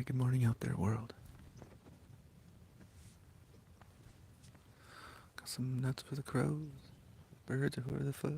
Good morning out there, world. Got some nuts for the crows, birds are for the foe.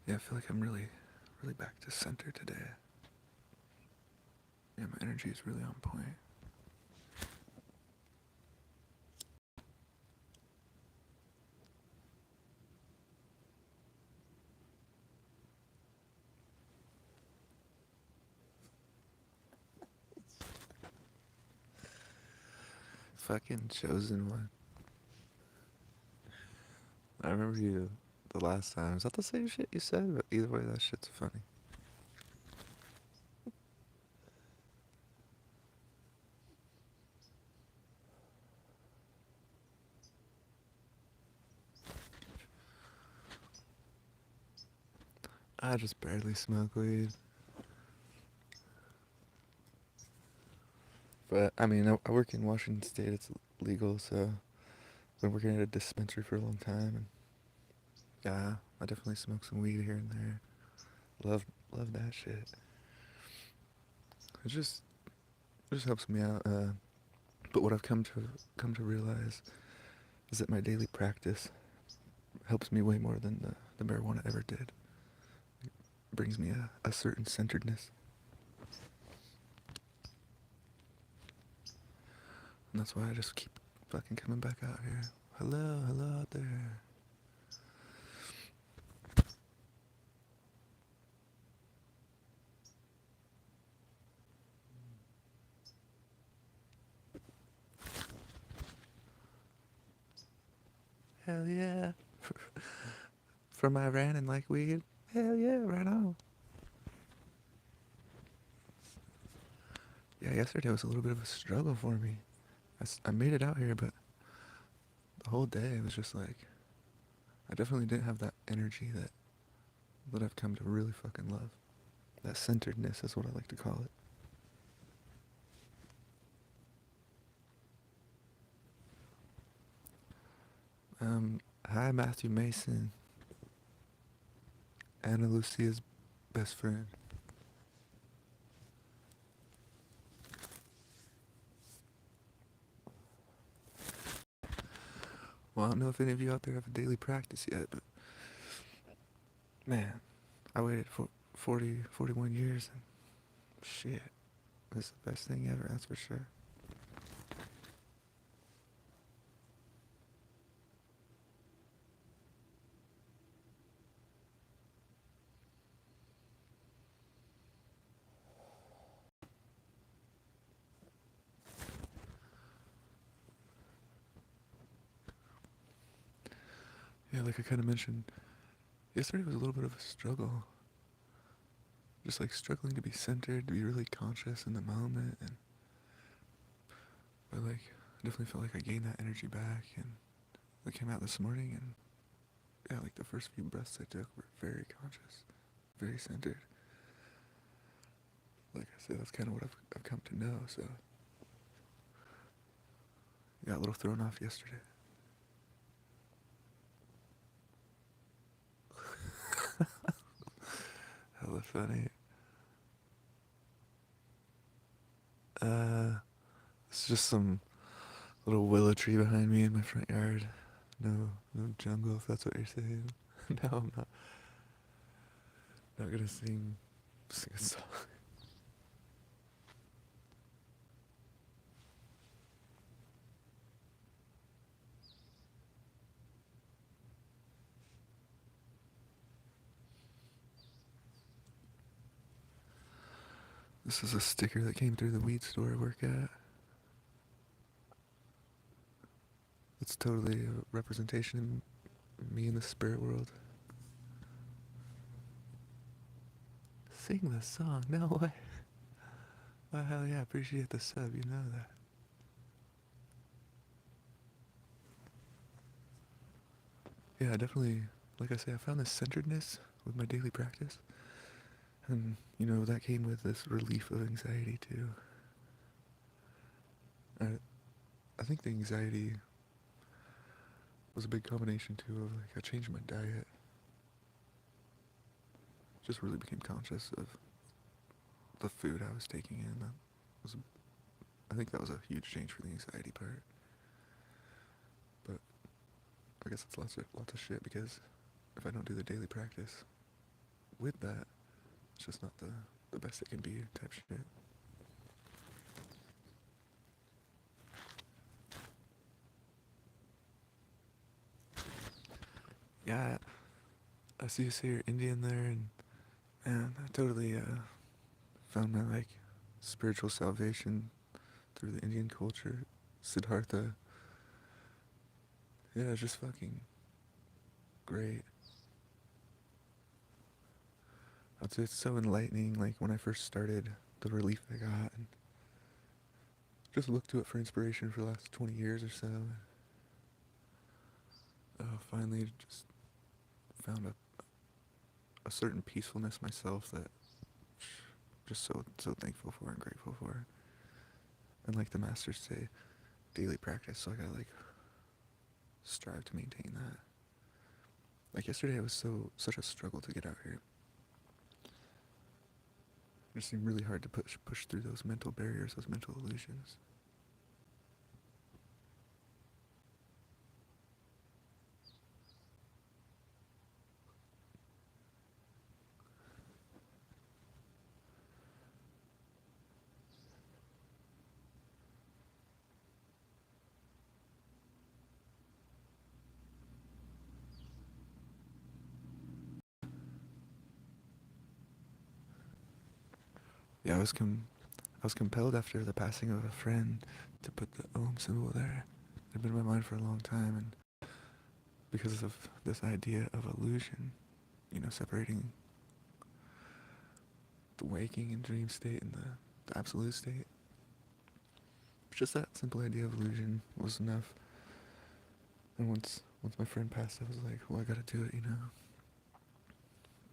Yeah, I feel like I'm really back to center today. Yeah, my energy is really on point. Fucking chosen one. I remember you the last time. Is that the same shit you said? But either way, that shit's funny. I just barely smoke weed. But, I mean, I work in Washington State. It's legal, so I've been working at a dispensary for a long time. And yeah, I definitely smoke some weed here and there. Love that shit. It just helps me out. But what I've come to realize is that my daily practice helps me way more than the marijuana ever did. It brings me a certain centeredness. And that's why I just keep fucking coming back out here. Hello out there. Hell yeah. From Iran and like weed. Hell yeah, right on. Yeah, yesterday was a little bit of a struggle for me. I made it out here, but the whole day it was just like, I definitely didn't have that energy that I've come to really fucking love. That centeredness is what I like to call it. Hi Matthew Mason, Anna Lucia's best friend. Well, I don't know if any of you out there have a daily practice yet, but man, I waited for 41 years and shit, it's the best thing ever, that's for sure. Yeah, like I kind of mentioned, yesterday was a little bit of a struggle. Just like struggling to be centered, to be really conscious in the moment, and but like I definitely felt like I gained that energy back, and I came out this morning, and yeah, like the first few breaths I took were very conscious, very centered. Like I said, that's kind of what I've come to know. So got a little thrown off yesterday. Hella funny. Uh, it's just some little willow tree behind me in my front yard. No jungle, if that's what you're saying. No, I'm not gonna sing a song. This is a sticker that came through the weed store I work at. It's totally a representation of me in the spirit world. Sing the song, no way. Oh, hell yeah, appreciate the sub, you know that. Yeah, definitely, like I say, I found this centeredness with my daily practice. And, that came with this relief of anxiety, too. I think the anxiety was a big combination, too, of, like, I changed my diet. Just really became conscious of the food I was taking in. Was, I think that was a huge change for the anxiety part. But I guess it's lots of shit, because if I don't do the daily practice with that, it's just not the best it can be type shit. Yeah, I see you say you're Indian there, and man, I totally found my like spiritual salvation through the Indian culture. Siddhartha. Yeah, it's just fucking great. I'd say it's so enlightening. Like when I first started, the relief I got, and just looked to it for inspiration for the last 20 years or so. Finally, just found a certain peacefulness myself that just so thankful for and grateful for. And like the masters say, daily practice. So I gotta like strive to maintain that. Like yesterday, it was such a struggle to get out here. It just seemed really hard to push through those mental barriers, those mental illusions. Yeah, I was compelled after the passing of a friend to put the Om symbol there. It had been in my mind for a long time, and because of this idea of illusion, separating the waking and dream state and the absolute state. Just that simple idea of illusion was enough. And once my friend passed, I was like, well, I gotta do it,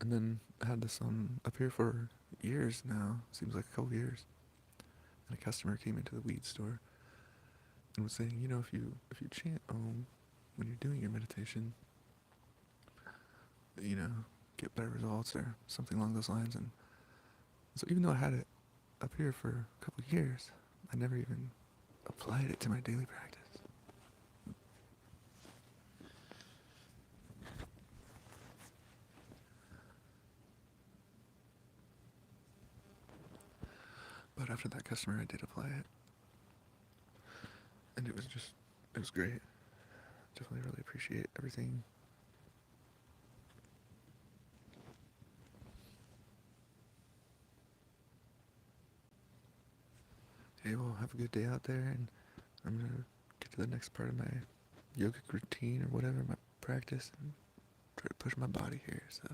And then I had this on up here for years now. Seems like a couple years. And a customer came into the weed store and was saying, if you chant Om when you're doing your meditation, get better results or something along those lines. And so even though I had it up here for a couple years, I never even applied it to my daily practice. But after that customer, I did apply it. And it was great. Definitely really appreciate everything. Hey, well, have a good day out there, and I'm gonna get to the next part of my yogic routine or whatever, my practice, and try to push my body here, so.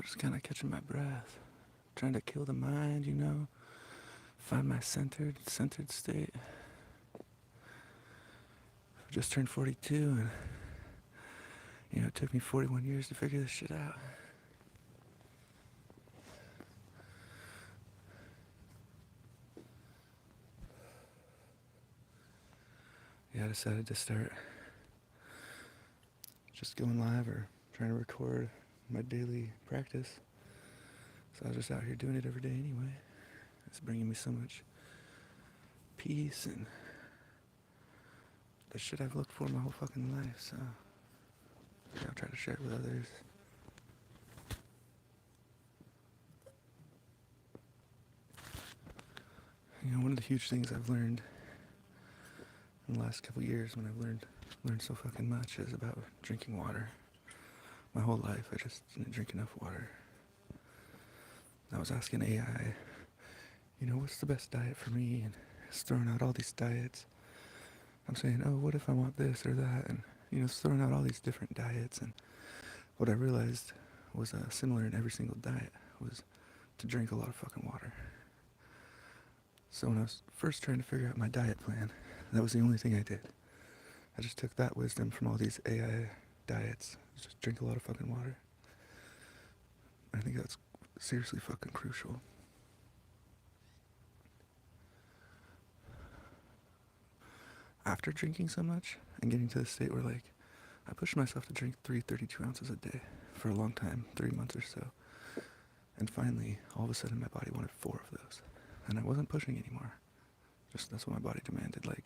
just kind of catching my breath, trying to kill the mind, find my centered state. I just turned 42, and it took me 41 years to figure this shit out. Yeah, I decided to start just going live or trying to record my daily practice. So I was just out here doing it every day anyway. It's bringing me so much peace and the shit I've looked for my whole fucking life. So I'll try to share it with others. One of the huge things I've learned in the last couple years, when I've learned so fucking much, is about drinking water. My whole life, I just didn't drink enough water. I was asking AI, what's the best diet for me? And it's throwing out all these diets. I'm saying, oh, what if I want this or that? And, it's throwing out all these different diets. And what I realized was similar in every single diet was to drink a lot of fucking water. So when I was first trying to figure out my diet plan, that was the only thing I did. I just took that wisdom from all these AI diets. Just drink a lot of fucking water. I think that's seriously fucking crucial. After drinking so much and getting to the state where, I pushed myself to drink 32 ounces a day for a long time, 3 months or so. And finally, all of a sudden, my body wanted 4 of those. And I wasn't pushing anymore. Just that's what my body demanded. There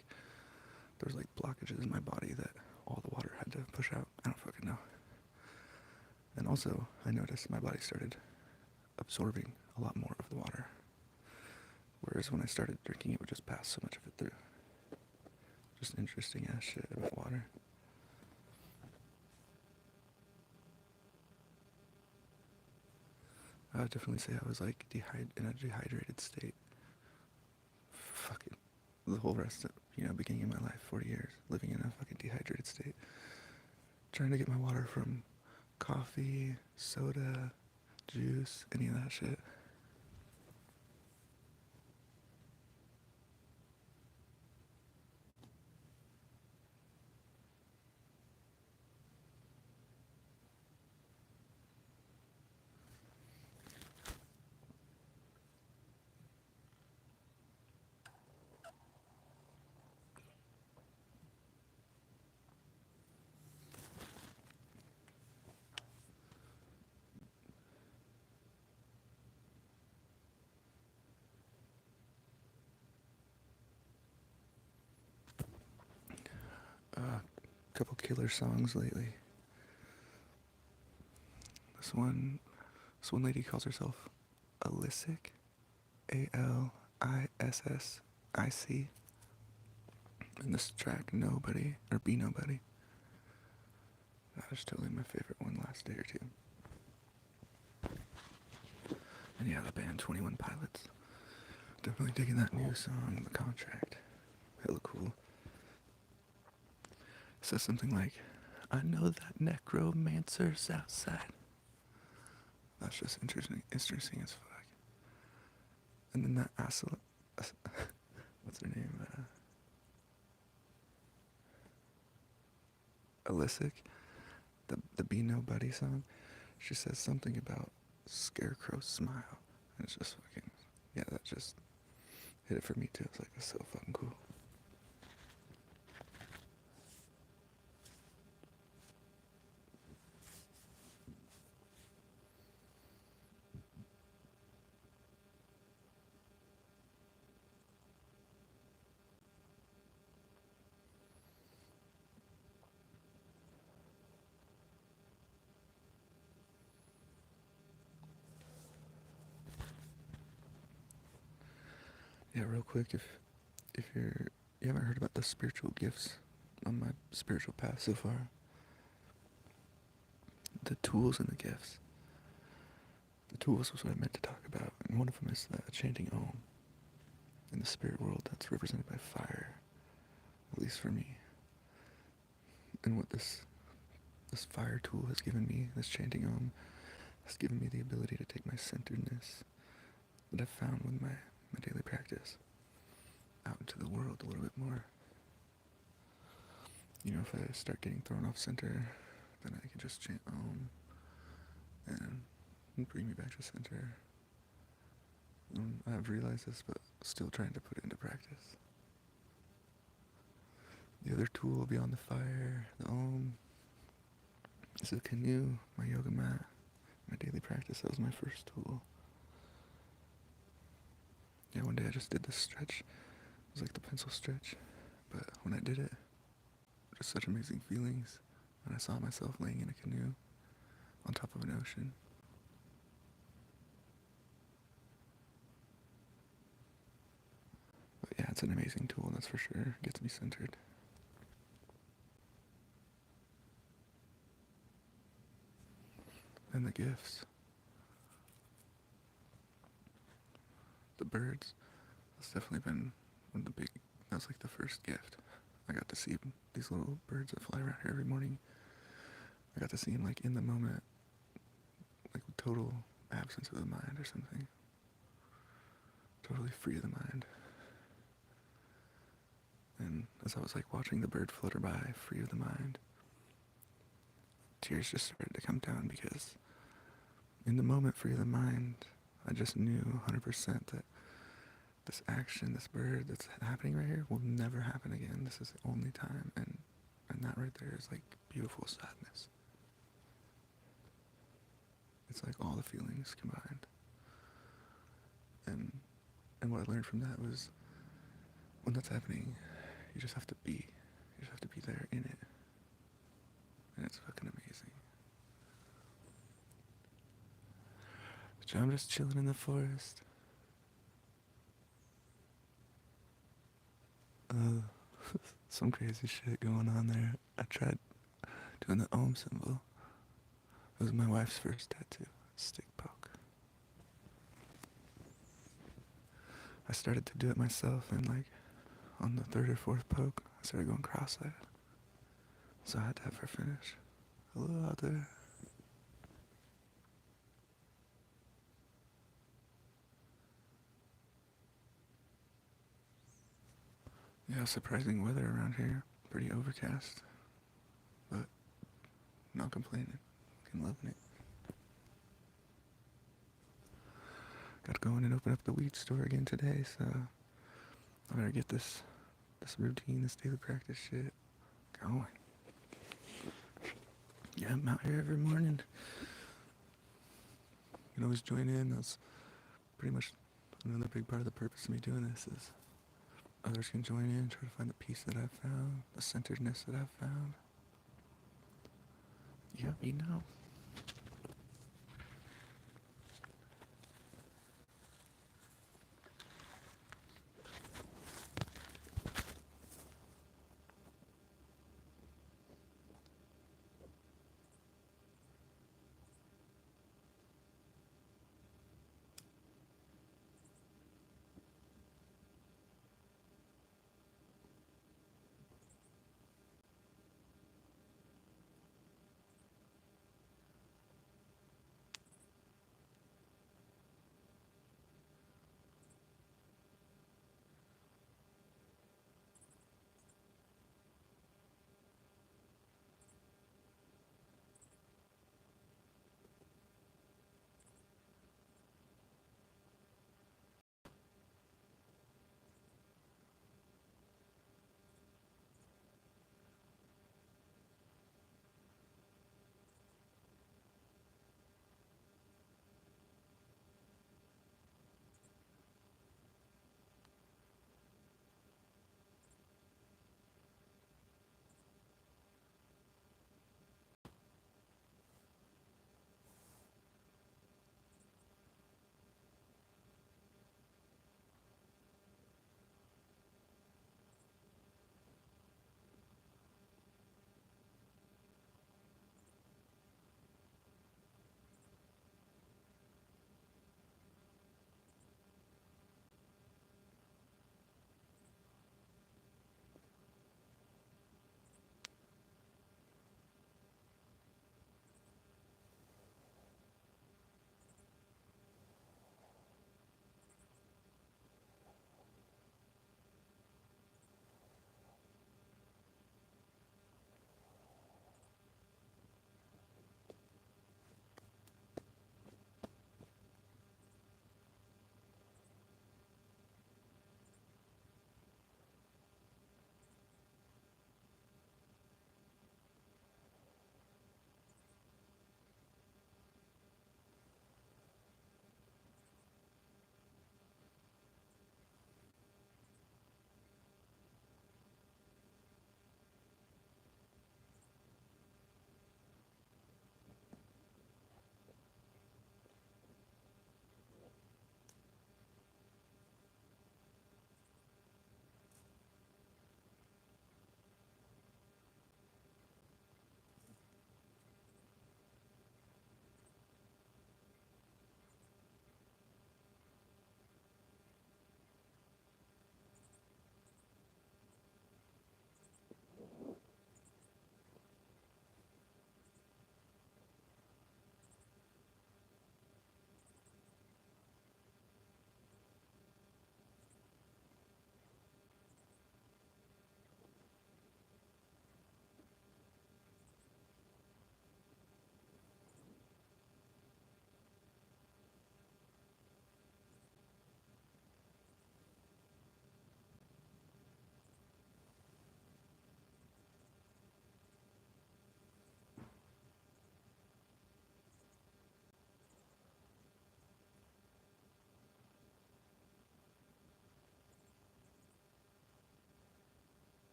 was blockages in my body that all the water had to push out. I don't fucking know. And also, I noticed my body started absorbing a lot more of the water. Whereas when I started drinking, it would just pass so much of it through. Just interesting ass shit about water. I would definitely say I was in a dehydrated state. Fucking the whole rest of, beginning of my life, 40 years, living in a fucking dehydrated state. Trying to get my water from coffee, soda, juice, any of that shit. Couple killer songs lately. This one lady calls herself Alisic, Alissic, and this track Nobody or Be Nobody. That was totally my favorite one last day or two. And yeah, the band 21 Pilots. Definitely digging that new song, The Contract. Hella cool. It says something like, I know that necromancer's outside. That's just interesting as fuck. And then that what's her name? Alisic, the Be Nobody song. She says something about Scarecrow Smile. And it's just fucking, yeah, that just hit it for me too. It's that's so fucking cool. Yeah, real quick, if you haven't heard about the spiritual gifts on my spiritual path so far, the tools and the gifts. The tools was what I meant to talk about, and one of them is the chanting Om. In the spirit world, that's represented by fire, at least for me. And what this fire tool has given me, this chanting Om, It's given me the ability to take my centeredness that I've found with my daily practice out into the world a little bit more. You know, if I start getting thrown off center, then I can just chant Om and bring me back to center. I've realized this, but still trying to put it into practice. The other tool beyond the fire, the Om, is a canoe, my yoga mat, my daily practice. That was my first tool. Yeah, one day I just did this stretch. It was like the pencil stretch, but when I did it, just such amazing feelings. And I saw myself laying in a canoe on top of an ocean. But yeah, it's an amazing tool, that's for sure. It gets me centered. And the gifts. The birds. That's definitely been one of the big, that's like the first gift. I got to see these little birds that fly around here every morning. I got to see them like in the moment, like with total absence of the mind or something. Totally free of the mind. And as I was like watching the bird flutter by, free of the mind, tears just started to come down because in the moment, free of the mind, I just knew 100% that this action, this bird that's happening right here will never happen again. This is the only time. And that right there is like beautiful sadness. It's like all the feelings combined. And what I learned from that was when that's happening, you just have to be. You just have to be there in it. And it's fucking amazing. So I'm just chilling in the forest. Some crazy shit going on there. I tried doing the Om symbol. It was my wife's first tattoo. Stick poke. I started to do it myself, and like on the third or fourth poke, I started going cross-eyed. So I had to have her finish. Hello out there. Yeah, surprising weather around here. Pretty overcast, but not complaining. Fucking loving it. Got to go in and open up the weed store again today, so I better get this routine, this daily practice shit going. Yeah, I'm out here every morning. You can always join in. That's pretty much another big part of the purpose of me doing this is others can join in, try to find the peace that I've found, the centeredness that I've found. Yeah, you know.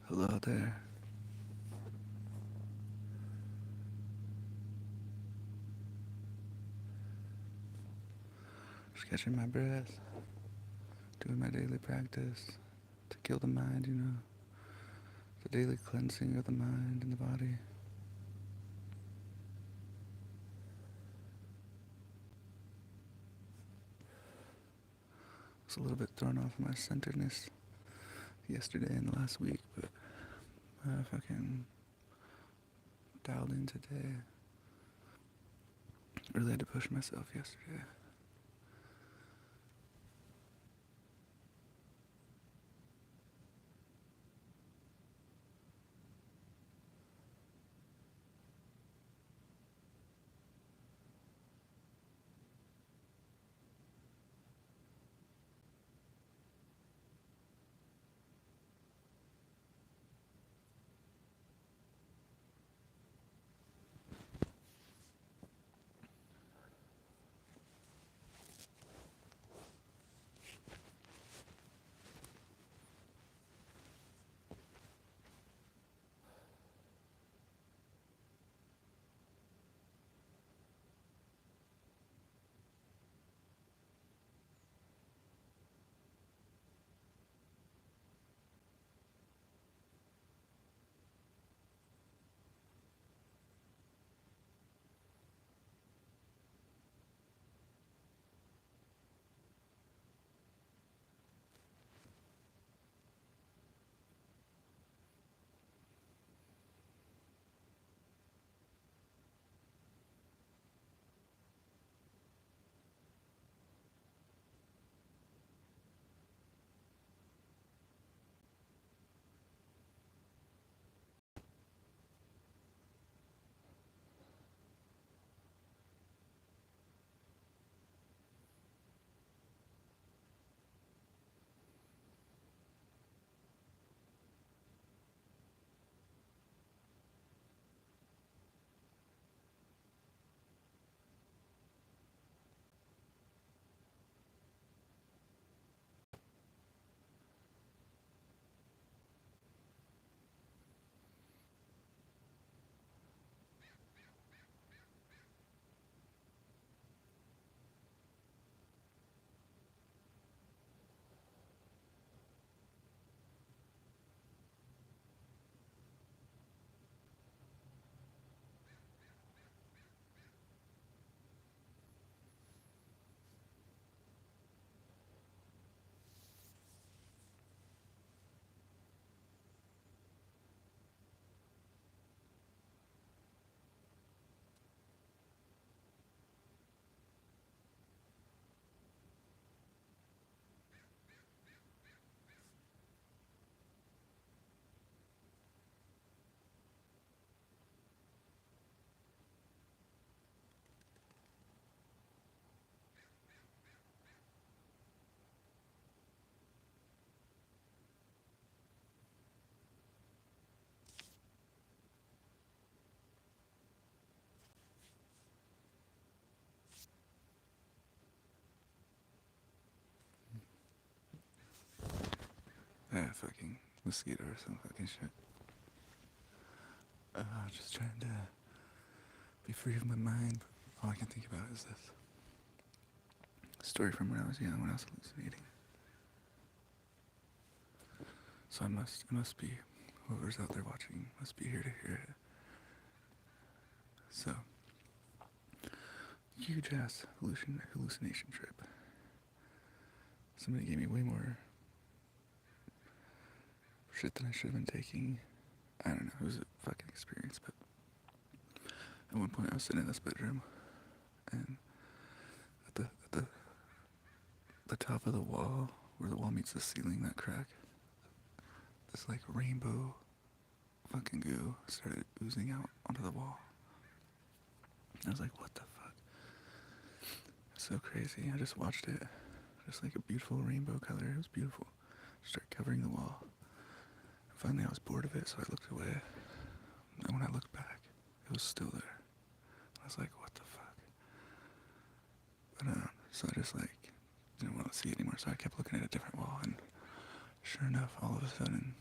Hello out there. Just catching my breath, doing my daily practice to kill the mind, the daily cleansing of the mind and the body. I was a little bit thrown off my centeredness yesterday and last week, but I fucking dialed in today. Really had to push myself yesterday. Fucking mosquito or some fucking shit. Just trying to be free of my mind. All I can think about is this story from when I was young, when I was hallucinating. So it must be, whoever's out there watching must be here to hear it. So, huge ass hallucination trip. Somebody gave me way more shit than I should have been taking. I don't know, it was a fucking experience, but at one point I was sitting in this bedroom, and at the top of the wall, where the wall meets the ceiling, that crack, this like rainbow fucking goo started oozing out onto the wall. I was like, what the fuck? It's so crazy. I just watched it. Just like a beautiful rainbow color. It was beautiful. Start covering the wall. And finally I was bored of it, so I looked away. And when I looked back, it was still there. I was like, what the fuck? But so I just like didn't want to see it anymore, so I kept looking at a different wall, and sure enough, all of a sudden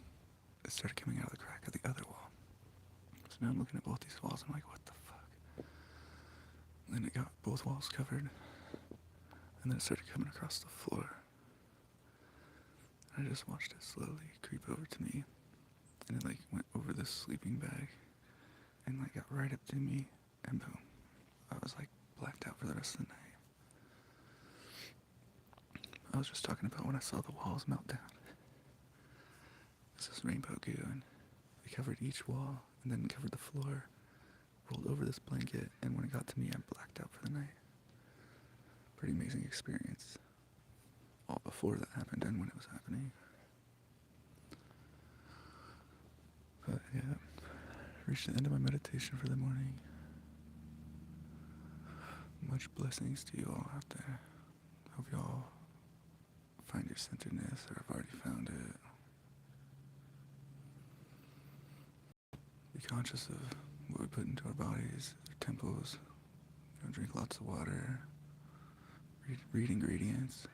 it started coming out of the crack of the other wall. So now I'm looking at both these walls. I'm like, what the fuck? And then it got both walls covered. And then it started coming across the floor. And I just watched it slowly creep over to me. And it like went over this sleeping bag. And like got right up to me. And boom. I was like blacked out for the rest of the night. I was just talking about when I saw the walls melt down. It's this rainbow goo, and it covered each wall, and then covered the floor, rolled over this blanket, and when it got to me, I blacked out for the night. Pretty amazing experience. All before that happened and when it was happening. But yeah, reached the end of my meditation for the morning. Much blessings to you all out there. Hope you all find your centeredness, or have already found it. Be conscious of what we put into our bodies, our temples. Drink lots of water. Read ingredients.